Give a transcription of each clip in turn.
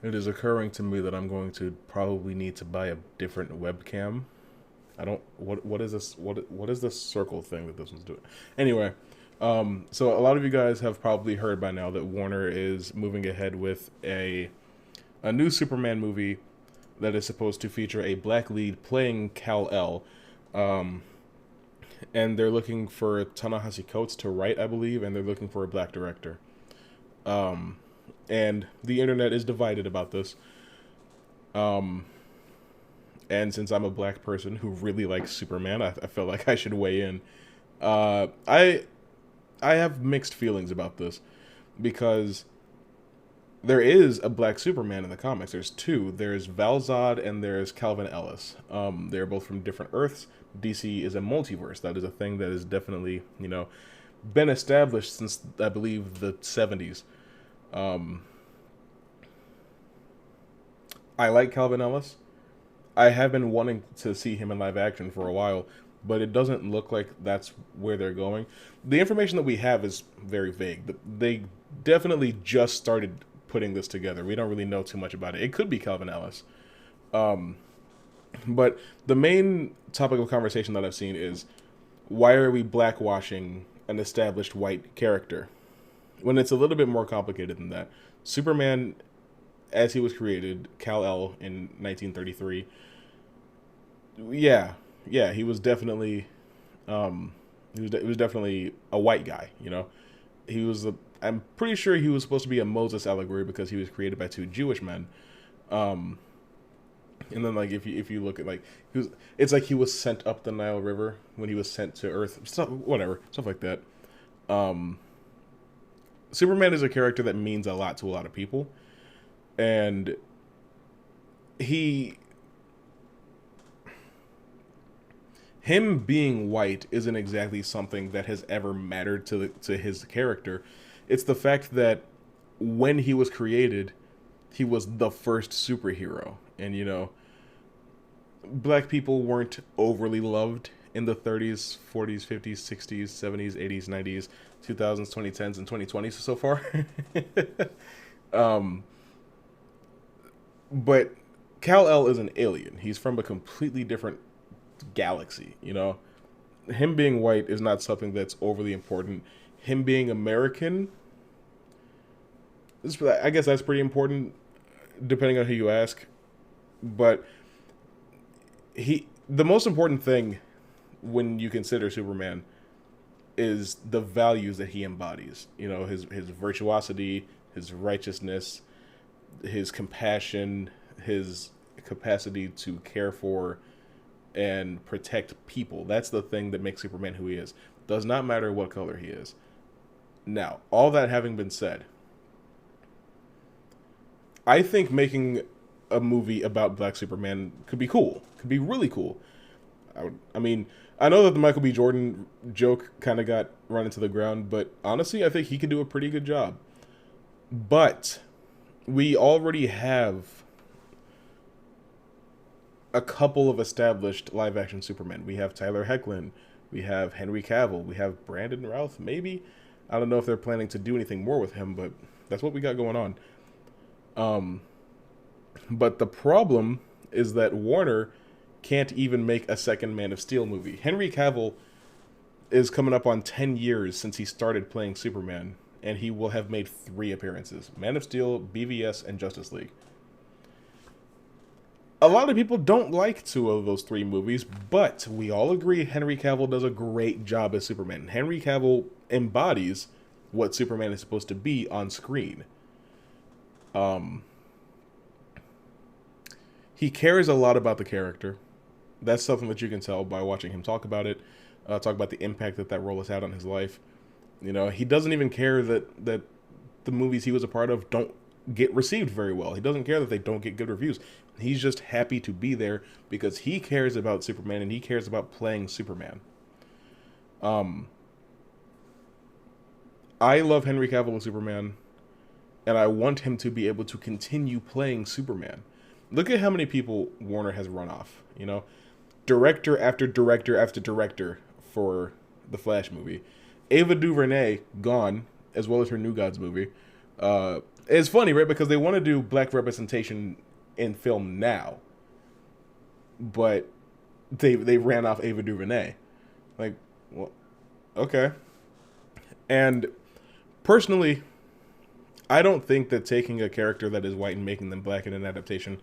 It is occurring to me that I'm going to probably need to buy a different webcam. I don't. What is this? What is this circle thing that this one's doing? Anyway, so a lot of you guys have probably heard by now that Warner is moving ahead with a new Superman movie that is supposed to feature a black lead playing Kal-El. Um, and they're looking for Ta-Nehisi Coates to write, I believe, and they're looking for a black director. Um, and the internet is divided about this. Um, and since I'm a black person who really likes Superman, I feel like I should weigh in. Uh, I I have mixed feelings about this because there is a black Superman in the comics. There's two. There's Val-Zod and there's Calvin Ellis. They're both from different Earths. DC is a multiverse. That is a thing that is definitely, been established since I believe the 70s. Um, I like Calvin Ellis. I have been wanting to see him in live action for a while, but it doesn't look like that's where they're going. The information that we have is very vague. They definitely just started putting this together. We don't really know too much about it. It could be Calvin Ellis. Um, but the main topic of conversation that I've seen is why are we blackwashing an established white character? When it's a little bit more complicated than that. Superman, as he was created, Kal-El in 1933, yeah, yeah, he was definitely a white guy. He was a. I'm pretty sure he was supposed to be a Moses allegory because he was created by two Jewish men. Um, and then like if you look at like it's like he was sent up the Nile River when he was sent to Earth, stuff like that. Um, Superman is a character that means a lot to a lot of people, and he him being white isn't exactly something that has ever mattered to his character. It's the fact that when he was created, he was the first superhero, and black people weren't overly loved in the 30s, 40s, 50s, 60s, 70s, 80s, 90s, 2000s, 2010s, and 2020s so far. um, but Kal-El is an alien. He's from a completely different galaxy. Him being white is not something that's overly important. Him being American, I guess that's pretty important, depending on who you ask. But the most important thing when you consider Superman is the values that he embodies. His virtuosity, his righteousness, his compassion, his capacity to care for and protect people. That's the thing that makes Superman who he is. Does not matter what color he is. Now, all that having been said, I think making a movie about Black Superman could be cool. Could be really cool. I mean, I know that the Michael B. Jordan joke kind of got run into the ground, but honestly, I think he could do a pretty good job. But we already have a couple of established live action Supermen. We have Tyler Hoechlin, we have Henry Cavill, we have Brandon Routh, maybe. I don't know if they're planning to do anything more with him, but that's what we got going on. Um, but the problem is that Warner can't even make a second Man of Steel movie. Henry Cavill is coming up on 10 years since he started playing Superman, and he will have made 3 appearances: Man of Steel, BVS, and Justice League. A lot of people don't like 2 of those 3 movies, but we all agree Henry Cavill does a great job as Superman. Henry Cavill embodies what Superman is supposed to be on screen. Um, he cares a lot about the character. That's something that you can tell by watching him talk about it, talk about the impact that role has had on his life. He doesn't even care that the movies he was a part of don't get received very well. He doesn't care that they don't get good reviews. He's just happy to be there because he cares about Superman and he cares about playing Superman. Um, I love Henry Cavill as Superman, and I want him to be able to continue playing Superman. Look at how many people Warner has run off. Director after director after director for the Flash movie. Ava DuVernay gone, as well as her New Gods movie. It's funny, right? Because they want to do black representation in film now, but they ran off Ava DuVernay. Like, well, okay. And personally, I don't think that taking a character that is white and making them black in an adaptation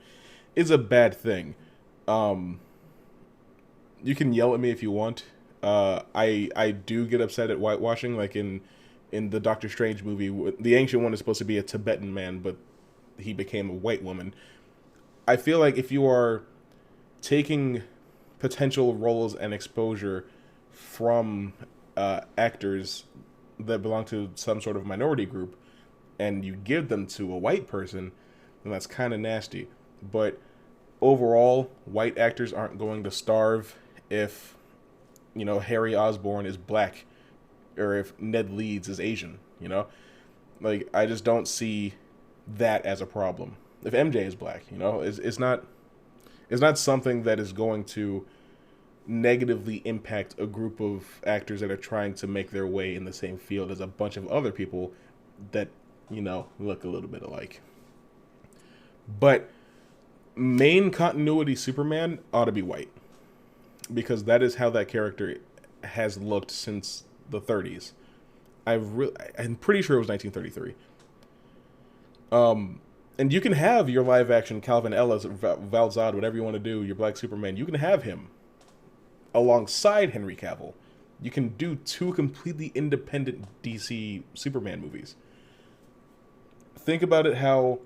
is a bad thing. Um, you can yell at me if you want. I do get upset at whitewashing, like in the Doctor Strange movie. The Ancient One is supposed to be a Tibetan man, but he became a white woman. I feel like if you are taking potential roles and exposure from actors that belong to some sort of minority group, and you give them to a white person, then that's kind of nasty. But overall, white actors aren't going to starve if, Harry Osborn is black, or if Ned Leeds is Asian. Like, I just don't see that as a problem. If MJ is black, it's not something that is going to negatively impact a group of actors that are trying to make their way in the same field as a bunch of other people that, look a little bit alike. But main continuity Superman ought to be white, because that is how that character has looked since the 30s. I'm pretty sure it was 1933. And you can have your live action Calvin Ellis, Val Zod, whatever you want to do, your Black Superman. You can have him alongside Henry Cavill. You can do two completely independent DC Superman movies. Think about it, how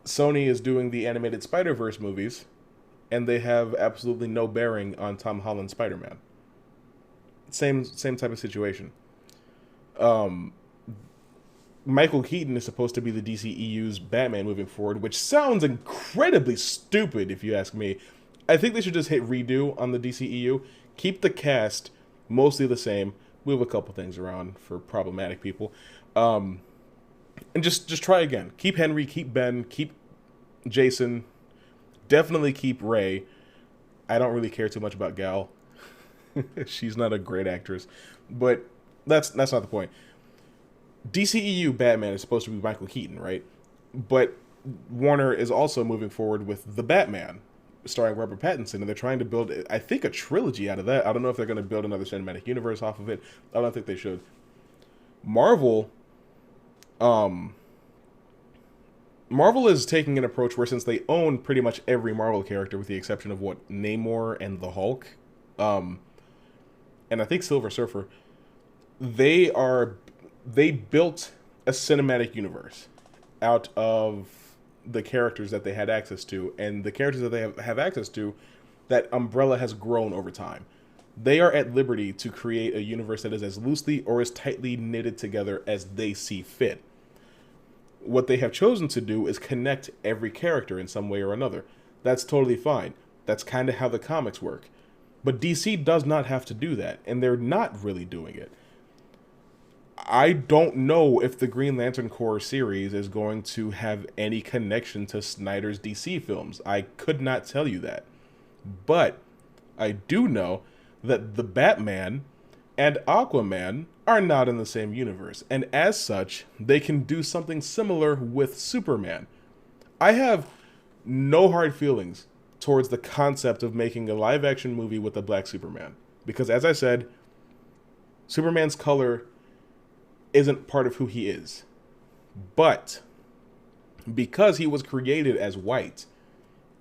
Sony is doing the animated Spider-Verse movies, and they have absolutely no bearing on Tom Holland's Spider-Man. Same type of situation. Michael Keaton is supposed to be the DCEU's Batman moving forward, which sounds incredibly stupid if you ask me. I think they should just hit redo on the DCEU. Keep the cast mostly the same. Move a couple things around for problematic people. And just try again. Keep Henry, keep Ben, keep Jason. Definitely keep Ray. I don't really care too much about Gal. She's not a great actress. But that's not the point. DCEU Batman is supposed to be Michael Keaton, right? But Warner is also moving forward with The Batman, starring Robert Pattinson, and they're trying to build, I think, a trilogy out of that. I don't know if they're going to build another cinematic universe off of it. I don't think they should. Marvel is taking an approach where, since they own pretty much every Marvel character with the exception of Namor and the Hulk, and I think Silver Surfer, they built a cinematic universe out of the characters that they had access to, and the characters that they have access to, that Umbrella has grown over time. They are at liberty to create a universe that is as loosely or as tightly knitted together as they see fit. What they have chosen to do is connect every character in some way or another. That's totally fine. That's kind of how the comics work. But DC does not have to do that, and they're not really doing it. I don't know if the Green Lantern Corps series is going to have any connection to Snyder's DC films. I could not tell you that. But I do know that the Batman and Aquaman are not in the same universe, and as such, they can do something similar with Superman. I have no hard feelings towards the concept of making a live-action movie with a black Superman, because, as I said, Superman's color isn't part of who he is. But because he was created as white,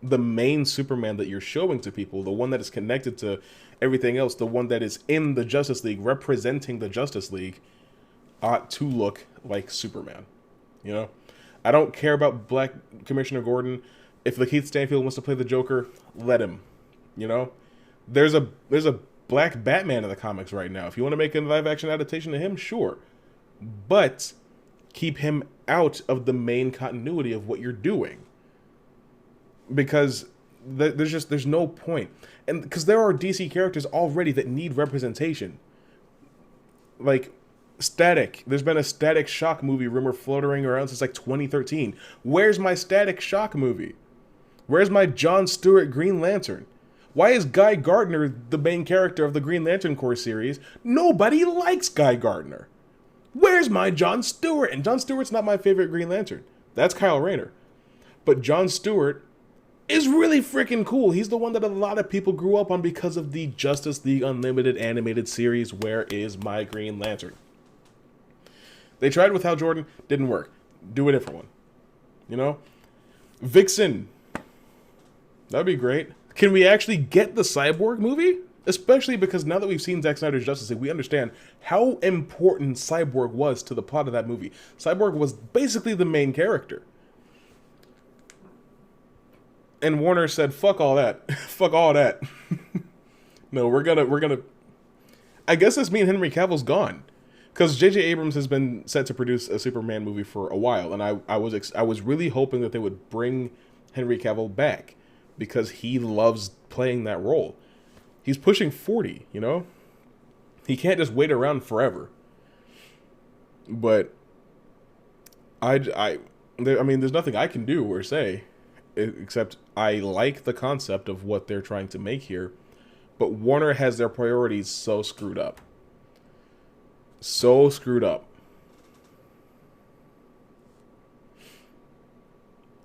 the main Superman that you're showing to people, the one that is connected to everything else, the one that is in the Justice League, representing the Justice League, ought to look like Superman. I don't care about Black Commissioner Gordon. If Lakeith Stanfield wants to play the Joker, let him. There's a black Batman in the comics right now. If you want to make a live action adaptation of him, sure. But keep him out of the main continuity of what you're doing, because there's no point. And because there are DC characters already that need representation, like Static. There's been a Static Shock movie rumor floating around since like 2013. Where's my Static Shock movie? Where's my Jon Stewart Green Lantern? Why is Guy Gardner the main character of the Green Lantern Corps series? Nobody likes Guy Gardner. Where's my Jon Stewart? And Jon Stewart's not my favorite Green Lantern. That's Kyle Rayner. But Jon Stewart is really freaking cool. He's the one that a lot of people grew up on because of the Justice League Unlimited animated series, Where Is My Green Lantern? They tried with Hal Jordan, didn't work. Do a different one. You know? Vixen. That'd be great. Can we actually get the Cyborg movie? Especially because now that we've seen Zack Snyder's Justice League, we understand how important Cyborg was to the plot of that movie. Cyborg was basically the main character. And Warner said, fuck all that. Fuck all that. No, we're gonna... I guess this means Henry Cavill's gone. Because J.J. Abrams has been set to produce a Superman movie for a while. And I was really hoping that they would bring Henry Cavill back. Because he loves playing that role. He's pushing 40, you know? He can't just wait around forever. But... I mean, there's nothing I can do or say. Except I like the concept of what they're trying to make here, but Warner has their priorities so screwed up. So screwed up.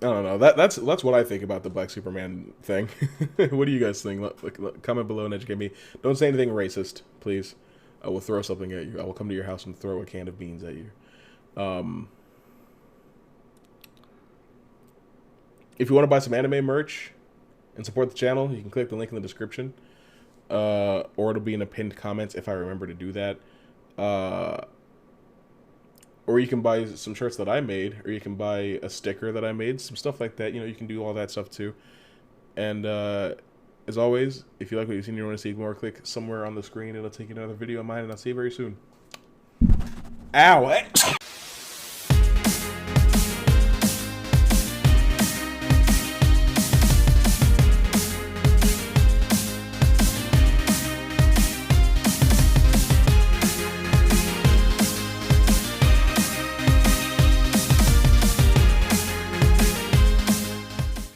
I don't know. That's what I think about the Black Superman thing. What do you guys think? Comment below and educate me. Don't say anything racist, please. I will throw something at you. I will come to your house and throw a can of beans at you. If you want to buy some anime merch and support the channel, you can click the link in the description. Or it'll be in the pinned comments if I remember to do that. Or you can buy some shirts that I made, or you can buy a sticker that I made, some stuff like that. You know, you can do all that stuff too. And as always, if you like what you've seen and you want to see more, click somewhere on the screen. It'll take you to another video of mine, and I'll see you very soon. Ow!